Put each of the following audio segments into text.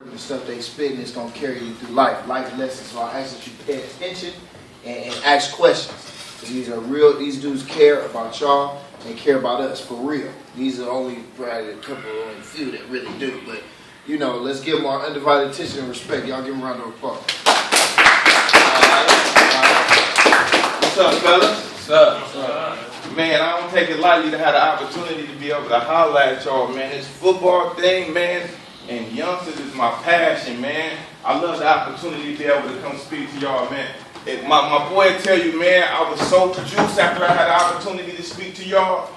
The stuff they spit is going to carry you through life lessons. So I ask that you pay attention and ask questions. These are real. These dudes care about y'all and care about us for real. These are only probably a couple, only few that really do. But you know, let's give them our undivided attention and respect. Y'all give them a round of applause. What's up, fellas? What's up? What's up? Man, I don't take it lightly to have the opportunity to be able to holler at y'all, man. This football thing, man, and youngsters is my passion, man. I love the opportunity to be able to come speak to y'all, man. My boy will tell you, man, I was so juiced after I had the opportunity to speak to y'all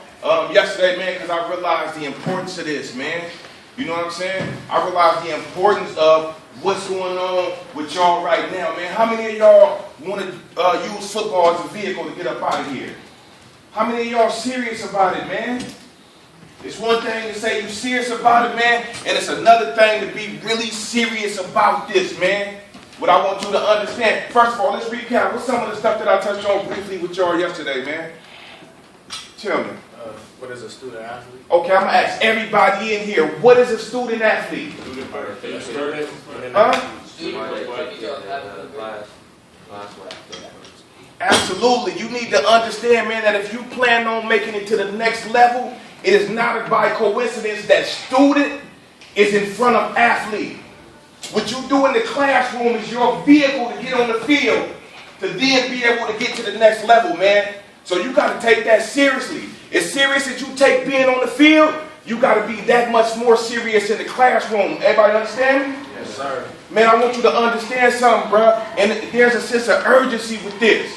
yesterday, man, because I realized the importance of this, man. You know what I'm saying? I realized the importance of what's going on with y'all right now, man. How many of y'all want to use football as a vehicle to get up out of here? How many of y'all serious about it, man? It's one thing to say you're serious about it, man, and it's another thing to be really serious about this, man. What I want you to understand, first of all, let's recap. What's some of the stuff that I touched on briefly with y'all yesterday, man? Tell me. What is a student athlete? Okay, I'm going to ask everybody in here, what is a student athlete? Absolutely. You need to understand, man, that if you plan on making it to the next level, it is not by coincidence that student is in front of athlete. What you do in the classroom is your vehicle to get on the field to then be able to get to the next level, man. So you got to take that seriously. As serious as you take being on the field, you got to be that much more serious in the classroom. Everybody understand me? Yes, sir. Man, I want you to understand something, bro. And there's a sense of urgency with this.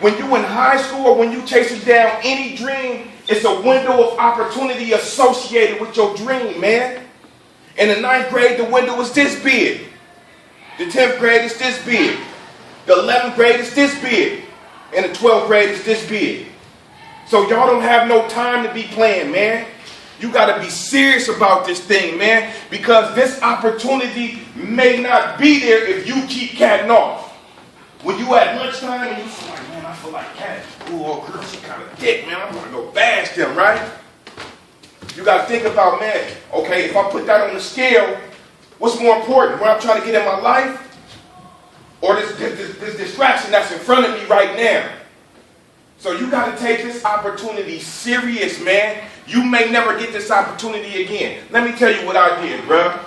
When you in high school or when you chasing down any dream, it's a window of opportunity associated with your dream, man. In the 9th grade, the window is this big. The 10th grade is this big. The 11th grade is this big. And the 12th grade is this big. So y'all don't have no time to be playing, man. You got to be serious about this thing, man, because this opportunity may not be there if you keep catting off. When you at lunchtime and you feel like, man, I feel like cat. Ooh, old girl, she kind of thick, man. I'm going to go bash them, right? You got to think about, man, okay, if I put that on the scale, what's more important? What I'm trying to get in my life or this distraction that's in front of me right now? So you got to take this opportunity serious, man. You may never get this opportunity again. Let me tell you what I did, bro.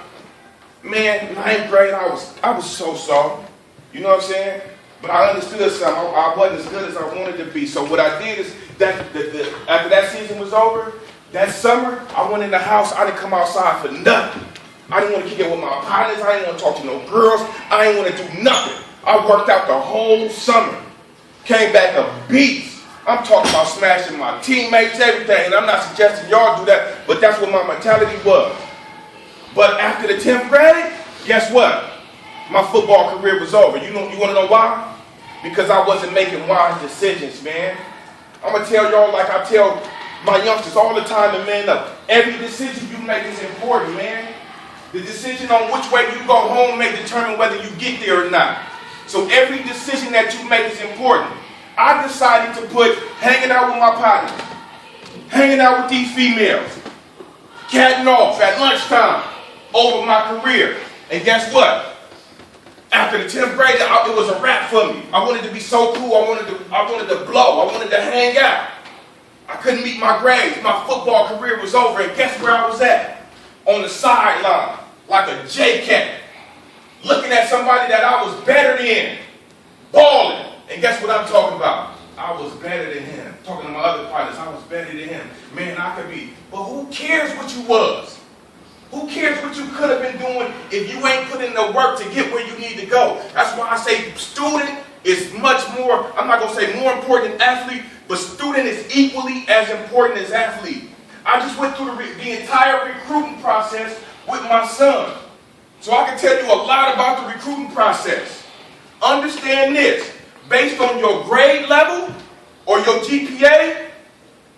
Man, 9th grade, I was so soft. You know what I'm saying? But I understood something. I wasn't as good as I wanted to be. So what I did is that after that season was over, that summer, I went in the house. I didn't come outside for nothing. I didn't want to kick it with my partners. I didn't want to talk to no girls. I didn't want to do nothing. I worked out the whole summer. Came back a beast. I'm talking about smashing my teammates, everything. And I'm not suggesting y'all do that, but that's what my mentality was. But after the 10th grade, guess what? My football career was over. You want to know why? Because I wasn't making wise decisions, man. I'm going to tell y'all like I tell my youngsters all the time to man up. Every decision you make is important, man. The decision on which way you go home may determine whether you get there or not. So every decision that you make is important. I decided to put hanging out with my partners, hanging out with these females, catting off at lunchtime over my career. And guess what? After the 10th grade, it was a wrap for me. I wanted to be so cool. I wanted to blow. I wanted to hang out. I couldn't meet my grades. My football career was over. And guess where I was at? On the sideline, like a J-cat, looking at somebody that I was better than, balling. And guess what I'm talking about? I was better than him. Talking to my other partners, I was better than him. Man, I could be. But who cares what you was? Who cares what you could have been doing if you ain't put in the work to get where you need to go? That's why I say student is much more, I'm not going to say more important than athlete, but student is equally as important as athlete. I just went through the entire recruiting process with my son. So I can tell you a lot about the recruiting process. Understand this. Based on your grade level or your GPA,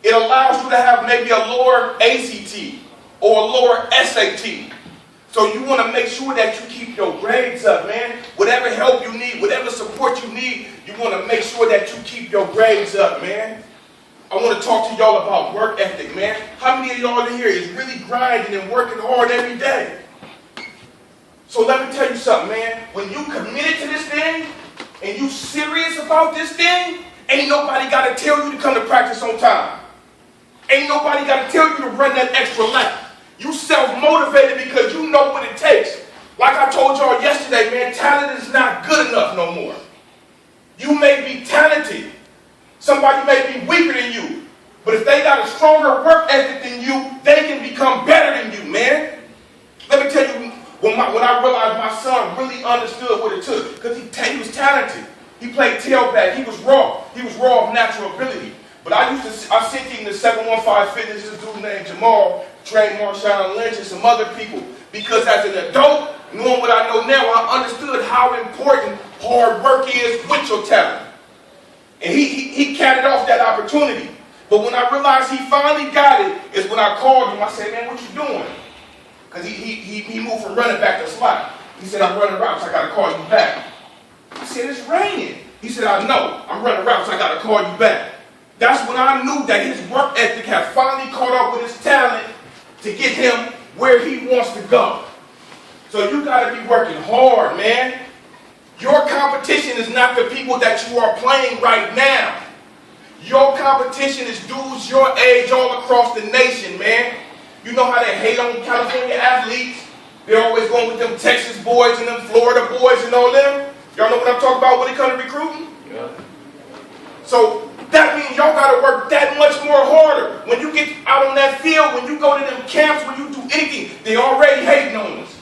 it allows you to have maybe a lower ACT or a lower SAT. So you want to make sure that you keep your grades up, man. Whatever help you need, whatever support you need, you want to make sure that you keep your grades up, man. I want to talk to y'all about work ethic, man. How many of y'all in here is really grinding and working hard every day? So let me tell you something, man. When you committed to this thing and you serious about this thing, ain't nobody got to tell you to come to practice on time. Ain't nobody got to tell you to run that extra lap. You self-motivated because you know what it takes. Like I told y'all yesterday, man, talent is not good enough no more. You may be talented. Somebody may be weaker than you. But if they got a stronger work ethic than you, they can become better than you, man. Let me tell you, when I realized my son really understood what it took, because he was talented. He played tailback. He was raw. He was raw of natural ability. But I sent him to 715 Fitness, this dude named Jamal, Trey Marshawn Lynch, and some other people. Because as an adult, knowing what I know now, I understood how important hard work is with your talent. And he carried off that opportunity. But when I realized he finally got it, is when I called him. I said, man, what you doing? Because he moved from running back to slot. He said, I'm running routes. I got to call you back. I said, it's raining. He said, I know. I'm running routes. I got to call you back. That's when I knew that his work ethic had finally caught up with his talent to get him where he wants to go. So you got to be working hard, man. Your competition is not the people that you are playing right now. Your competition is dudes your age all across the nation, man. You know how they hate on California athletes? They're always going with them Texas boys and them Florida boys and all them. Y'all know what I'm talking about when it comes to recruiting? Yeah. So that means y'all got to work that much more harder. When you get out on that field, when you go to them camps, when you do anything, they already hating on us.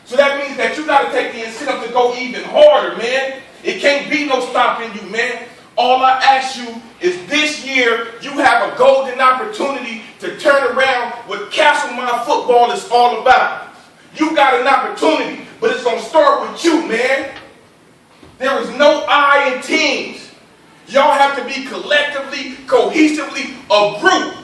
So that means that you got to take the incentive to go even harder, man. It can't be no stopping you, man. All I ask you is this year you have a golden opportunity to turn around what Castlemont football is all about. You got an opportunity, but it's going to start with you, man. There is no I in teams. Y'all have to be collectively, cohesively a group.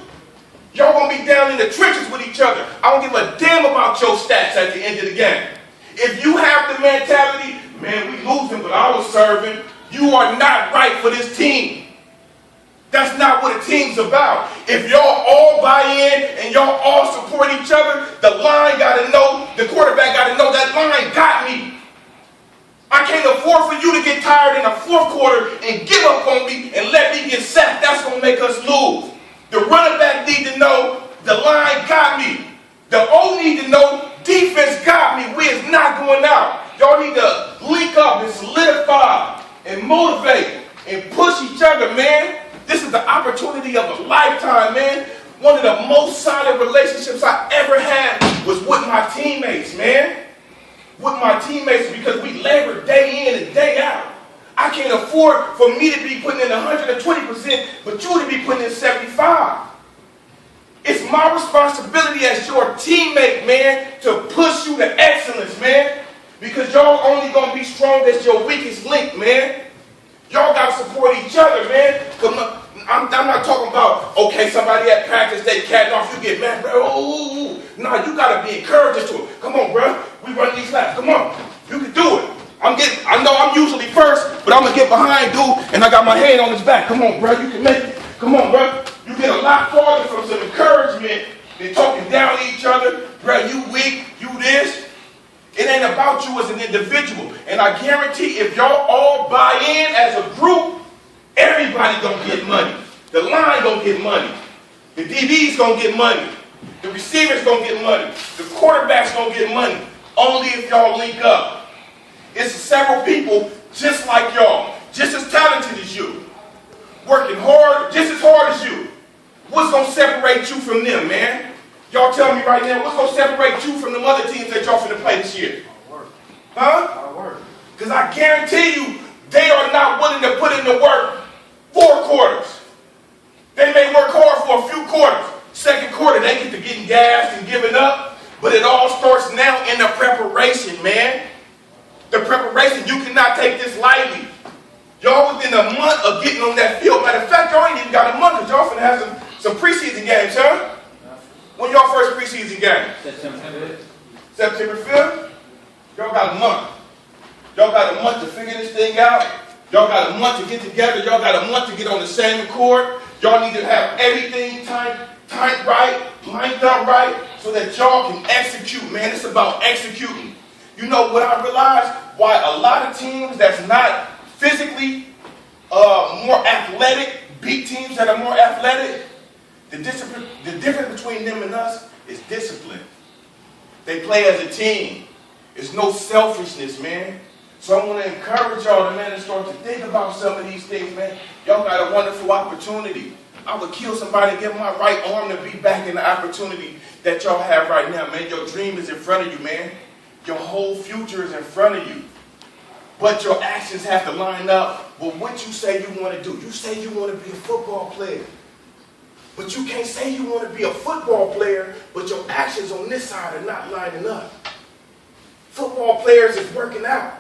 Y'all going to be down in the trenches with each other. I don't give a damn about your stats at the end of the game. If you have the mentality, man, we losing, but I was serving. You are not right for this team. That's not what a team's about. If y'all all buy in and y'all all support each other, the line got to know, the quarterback got to know that line got me. I can't afford for you to get tired in the fourth quarter and give up on me and let me get sacked. That's going to make us lose. The running back need to know the line got me. The O need to know defense got me. We is not going out. Y'all need to link up and solidify and motivate and push each other, man. This is the opportunity of a lifetime, man. One of the most solid relationships I ever had was with my teammates, man. With my teammates, because we labor day in and day out. I can't afford for me to be putting in 120%, but you to be putting in 75%. It's my responsibility as your teammate, man, to push you to excellence, man. Because y'all only going to be strong as your weakest link, man. Y'all got to support each other, man. I'm not talking about, okay, somebody at practice, they catting off, you get mad, bro. Ooh. No, you got to be encouraging to it. Come on, bro. We run these laps. Come on. You can do it. I know I'm usually first, but I'm going to get behind dude, and I got my hand on his back. Come on, bro. You can make it. Come on, bro. You get a lot farther from some encouragement than talking down to each other. Bro, you weak, you this. It ain't about you as an individual. And I guarantee if y'all all buy in as a group, everybody gonna get money. The line gonna get money. The DB's gonna get money. The receivers gonna get money. The quarterback's gonna get money. Only if y'all link up. It's several people just like y'all, just as talented as you, working hard, just as hard as you. What's gonna separate you from them, man? Y'all tell me right now, what's gonna separate you from them other teams that y'all finna play this year? Hard work. Huh? Hard work. Because I guarantee you, they are not willing to put in the work 4 quarters. They may work hard for a few quarters. Second quarter, they get to getting gassed and giving up. But it all starts now in the preparation, man. The preparation, you cannot take this lightly. Y'all within a month of getting on that field. Matter of fact, y'all ain't even got a month because y'all finna have some preseason games, huh? When y'all first preseason game? September 5th. September 5th? Y'all got a month. Y'all got a month to figure this thing out. Y'all got a month to get together. Y'all got a month to get on the same accord. Y'all need to have everything tight right, lined up right, so that y'all can execute, man. It's about executing. You know what I realized? Why a lot of teams that's not physically more athletic, beat teams that are more athletic, the difference between them and us is discipline. They play as a team. It's no selfishness, man. So I want to encourage y'all to, man, to start to think about some of these things, man. Y'all got a wonderful opportunity. I would kill somebody, give my right arm to be back in the opportunity that y'all have right now, man. Your dream is in front of you, man. Your whole future is in front of you. But your actions have to line up with what you say you want to do. You say you want to be a football player. But you can't say you want to be a football player, but your actions on this side are not lining up. Football players is working out.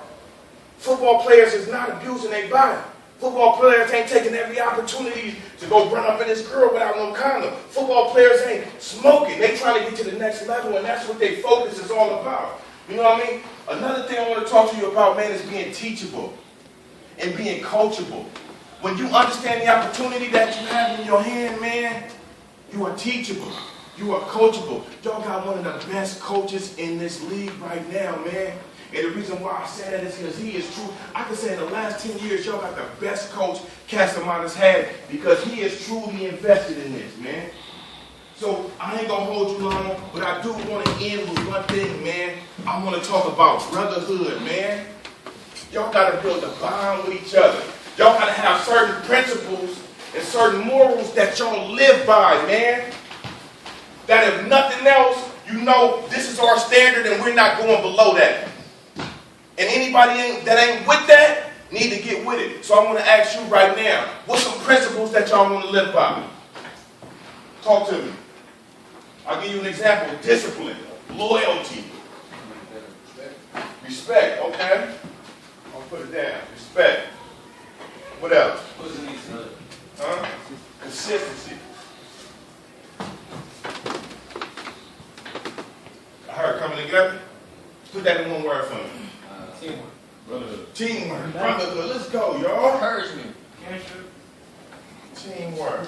Football players is not abusing their body. Football players ain't taking every opportunity to go run up in this girl without no condom. Football players ain't smoking. They trying to get to the next level, and that's what their focus is all about. You know what I mean? Another thing I want to talk to you about, man, is being teachable and being coachable. When you understand the opportunity that you have in your hand, man, you are teachable. You are coachable. Y'all got one of the best coaches in this league right now, man. And the reason why I say that is because he is true. I can say in the last 10 years, y'all got the best coach Castlemont has had because he is truly invested in this, man. So I ain't going to hold you long, but I do want to end with one thing, man. I want to talk about brotherhood, man. Y'all got to build a bond with each other. Y'all got to have certain principles and certain morals that y'all live by, man. That if nothing else, you know this is our standard and we're not going below that. And anybody that ain't with that need to get with it. So I want to ask you right now, what's some principles that y'all want to live by? Talk to me. I'll give you an example. Discipline, loyalty, respect, okay? I'll put it down. Respect. What else? Huh? Consistency. I heard coming together. Put that in one word for me. Teamwork. Brotherhood. Teamwork. Brotherhood. Let's go, y'all. Encouragement. Teamwork.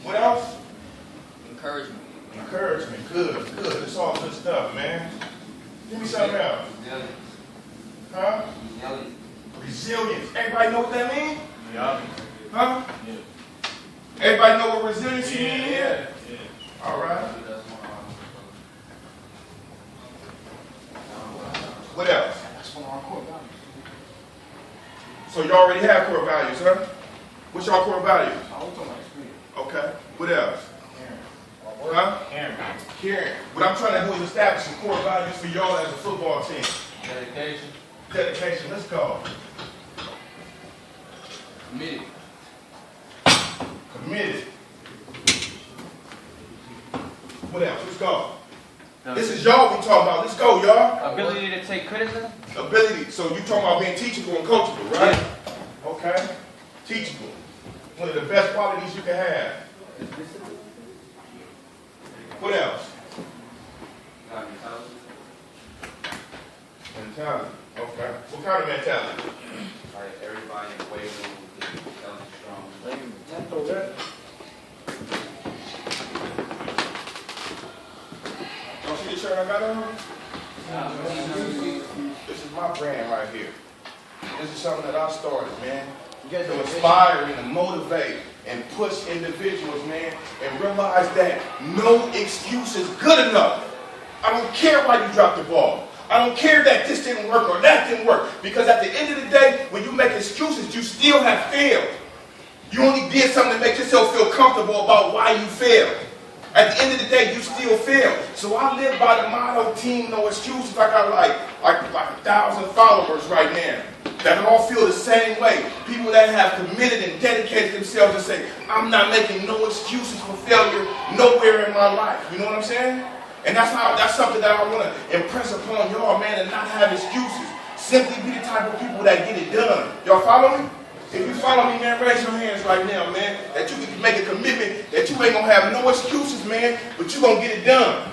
What else? Encouragement. Encouragement. Good, good. It's all good stuff, man. Give me something else. Resilience. Huh? Resilience. Resilience. Everybody know what that means? Yeah. Huh? Yeah. Everybody know what resiliency means? Yeah. All right. What else? That's one of our core values. So you already have core values, huh? What's your core values? I was talking about experience. Okay. What else? Caring. Huh? Caring. Caring. What I'm trying to do is establish some core values for y'all as a football team. Dedication. Dedication. Let's go. Committed. Committed. What else? Let's go. This is y'all we talking about. Let's go, y'all. Ability to take criticism. Ability. So you talking about being teachable and coachable, right? Yeah. Okay. Teachable. One of the best qualities you can have. What else? Mentality. Okay. What kind of mentality? Like everybody in the weight room is strong. Okay. Y'all see the shirt I got on? This is my brand right here. This is something that I started, man. To inspire and to motivate and push individuals, man, and realize that no excuse is good enough. I don't care why you dropped the ball. I don't care that this didn't work or that didn't work. Because at the end of the day, when you make excuses, you still have failed. You only did something to make yourself feel comfortable about why you failed. At the end of the day, you still fail. So I live by the motto, team, no excuses. I got like 1,000 followers right now that all feel the same way. People that have committed and dedicated themselves and say, I'm not making no excuses for failure nowhere in my life. You know what I'm saying? And that's something that I want to impress upon y'all, man, and not have excuses. Simply be the type of people that get it done. Y'all follow me? If you follow me, man, raise your hands right now, man, that you can make a commitment that you ain't going to have no excuses, man, but you going to get it done.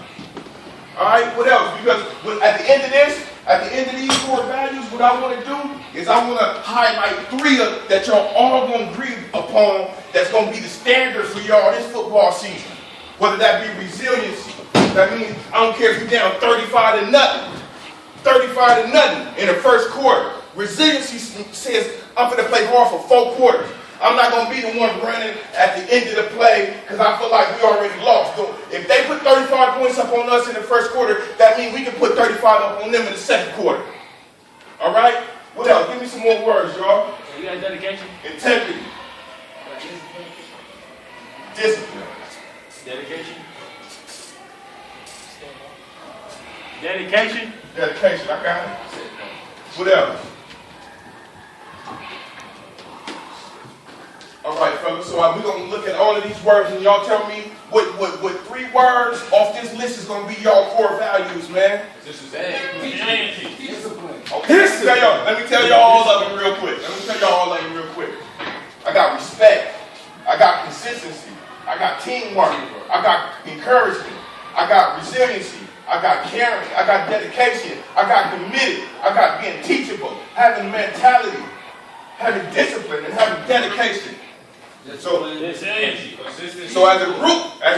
All right? What else? Because at the end of this, at the end of these core values, what I want to do is I want to highlight 3 that y'all all going to agree upon that's going to be the standard for y'all this football season. Whether that be resiliency. That means I don't care if you're down 35 to nothing. 35 to nothing in the first quarter. Resiliency says, I'm going to play hard for 4 quarters. I'm not going to be the one running at the end of the play because I feel like we already lost. If they put 35 points up on us in the first quarter, that means we can put 35 up on them in the second quarter. All right? What else? Give me some more words, y'all. You got dedication? Integrity. Discipline. Dedication? Dedication? Dedication. I got it. What else? All right, fellas, so we're going to look at all of these words, and y'all tell me what 3 words off this list is going to be y'all core values, man. Discipline. Okay, let me tell y'all all of them real quick. I got respect. I got consistency. I got teamwork. I got encouragement. I got resiliency. I got caring. I got dedication. I got committed. I got being teachable, having mentality, having discipline, and having dedication. So as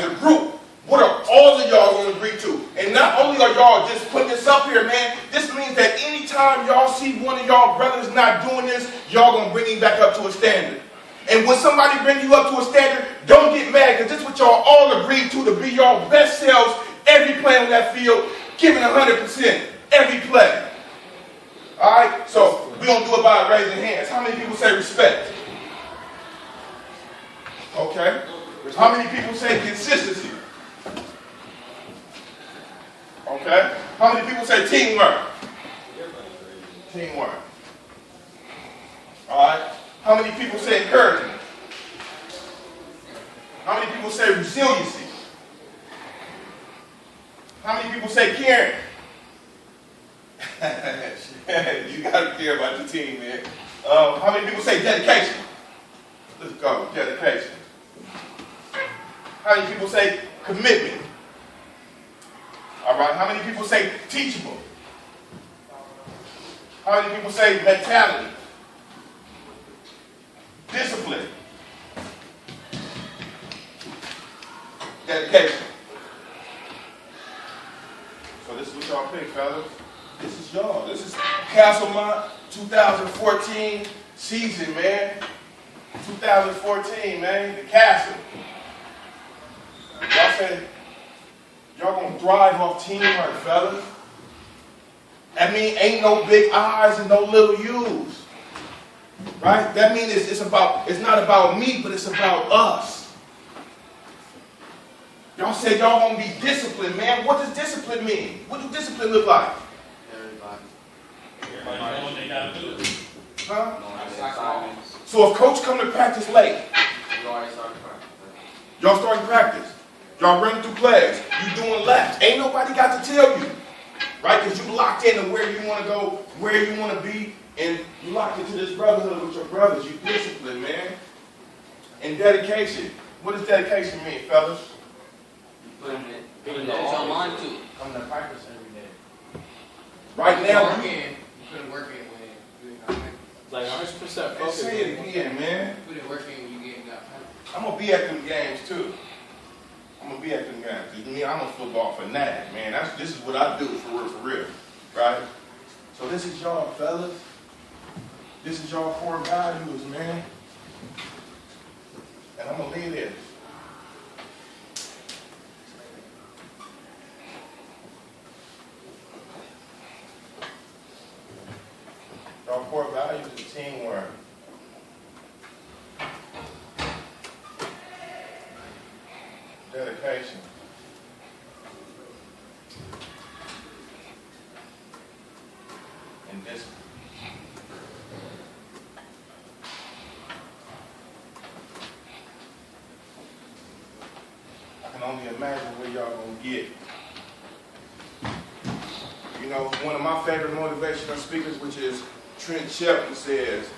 a group, what are all of y'all going to agree to? And not only are y'all just putting this up here, man, this means that anytime y'all see one of y'all brothers not doing this, y'all going to bring him back up to a standard. And when somebody bring you up to a standard, don't get mad, because this is what y'all all agreed to be y'all best selves every play on that field, giving 100% every play. All right? So we're going to do it by raising hands. How many people say respect? Okay. How many people say consistency? Okay. How many people say teamwork? Teamwork. All right. How many people say encouragement? How many people say resiliency? How many people say caring? You got to care about your team, man. How many people say dedication? Let's go. Dedication. How many people say commitment? All right. How many people say teachable? How many people say mentality? Discipline. Dedication. So this is what y'all pick, fellas. This is y'all. This is Castlemont 2014 season, man. 2014, man. The Castle. Y'all say y'all gonna thrive off teamwork, fellas. That mean ain't no big I's and no little U's. Right? That means it's not about me, but it's about us. Y'all say y'all gonna be disciplined, man. What does discipline mean? What does discipline look like? Everybody know what they gotta do. Huh? So if coach come to practice late, y'all starting practice. Y'all running through plays. You doing laps. Ain't nobody got to tell you. Right? Because you locked into where you want to go, where you want to be, and you locked into this brotherhood with your brothers. You discipline, man. And dedication. What does dedication mean, fellas? Putting your mind to it. Come to practice every day. Right now, You put in work in when Like 100% focus. say it again, man. you put in work in when you get that. I'm going to be at them games, too. I'm going to be at them games. 'Cause me, I'm a football fanatic, man. This is what I do for real. Right? So this is y'all, fellas. This is y'all core values, man. And I'm going to leave this. Y'all core values is teamwork. Dedication. And discipline. I can only imagine where y'all gonna get. You know, one of my favorite motivational speakers, which is Trent Shelton, says,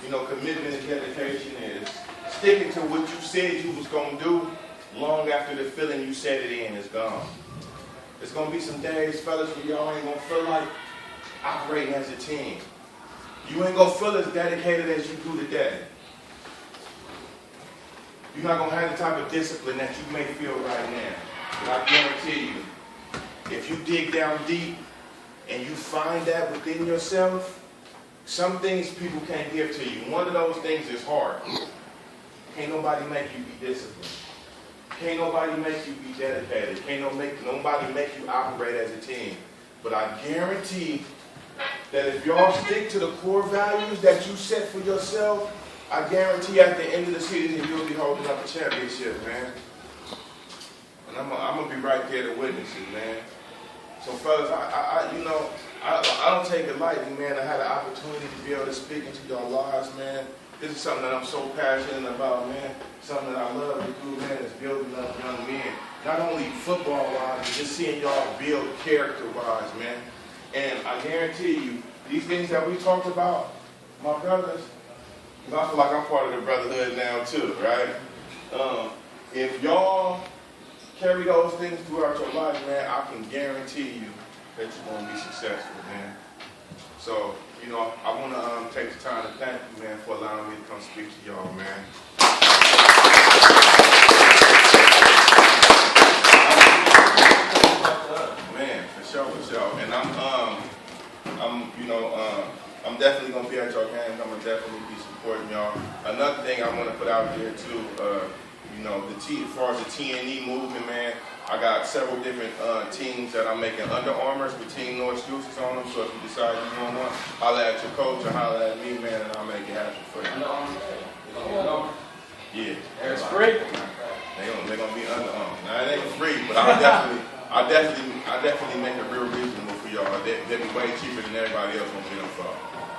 you know, commitment and dedication is sticking to what you said you was going to do long after the feeling you said it in is gone. There's going to be some days, fellas, where y'all ain't going to feel like operating as a team. You ain't going to feel as dedicated as you do today. You're not going to have the type of discipline that you may feel right now. But I guarantee you, if you dig down deep and you find that within yourself, some things people can't give to you. One of those things is heart. Can't nobody make you be disciplined. Can't nobody make you be dedicated. Can't nobody make you operate as a team. But I guarantee that if y'all stick to the core values that you set for yourself, I guarantee at the end of the season you'll be holding up a championship, man. And I'm gonna be right there to witness it, man. So fellas, I don't take it lightly, man. I had an opportunity to be able to speak into your lives, man. This is something that I'm so passionate about, man. Something that I love to do, man, is building up young men. Not only football-wise, but just seeing y'all build character-wise, man. And I guarantee you, these things that we talked about, my brothers, I feel like I'm part of the brotherhood now too, right? If y'all carry those things throughout your life, man, I can guarantee you that you're going to be successful, man. So, I want to take the time to thank you, man, for allowing me to come speak to y'all, man. Man, for sure. And I'm definitely going to be at your games. I'm going to definitely be supporting y'all. Another thing I want to put out there, too, as far as the TNE movement, man, I got several different teams that I'm making Under Armours with Team No Excuses on them. So if you decide you want one, holla at your coach or holla at me, man, and I'll make it happen for you. Yeah. It's free. They're gonna be Under Armour. Now it ain't free, but I definitely make it real reasonable for y'all. They'll be way cheaper than everybody else gonna get them for.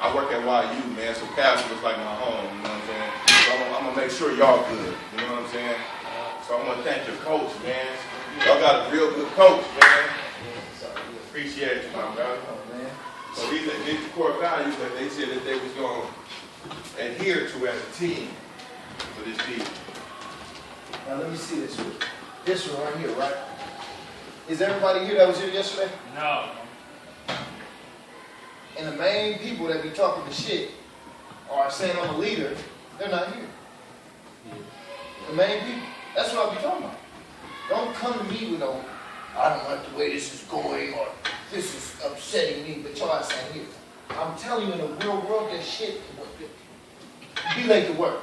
I work at YU, man, so Castlemont is like my home. You know what I'm saying? So I'm gonna make sure y'all good. You know what I'm saying? So I'm gonna thank your coach, man. Y'all got a real good coach, man. Appreciate you, my brother. So these are the core values that they said that they was going to adhere to as a team for this season. Now let me see this one. This one right here, right? Is everybody here that was here yesterday? No. And the main people that be talking the shit or saying I'm a leader, they're not here. The main people. That's what I be talking about. Don't come to me with I don't like the way this is going or this is upsetting me, but y'all ain't here. I'm telling you, in the real world, that shit be late to work.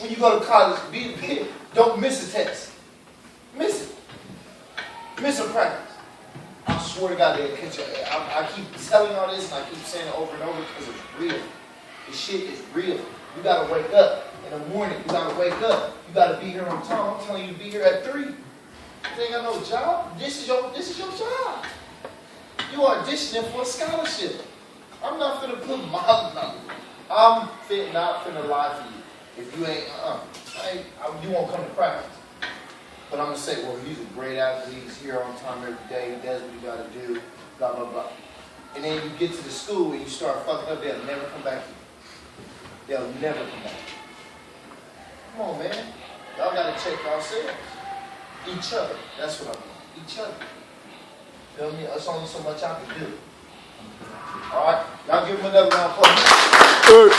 When you go to college, don't miss a test. Miss it. Miss a practice. I swear to God, they'll catch you. I keep telling all this and I keep saying it over and over because it's real. The shit is real. You gotta wake up in the morning. You gotta wake up. You gotta be here on time. I'm telling you to be here at 3. You ain't got no job. This is your job. You auditioning for a scholarship. I'm not finna put my number. I'm not finna lie for you. If you ain't, you won't come to practice. But I'm gonna say, well, he's a great athlete. He's here on time every day. He does what he gotta do. Blah blah blah. And then you get to the school and you start fucking up. They'll never come back to you. They'll never come back. Come on, man. Y'all got to check yourselves. Each other. That's what I mean. Each other. Feel me? There's only so much I can do. All right? Y'all give them another round of applause.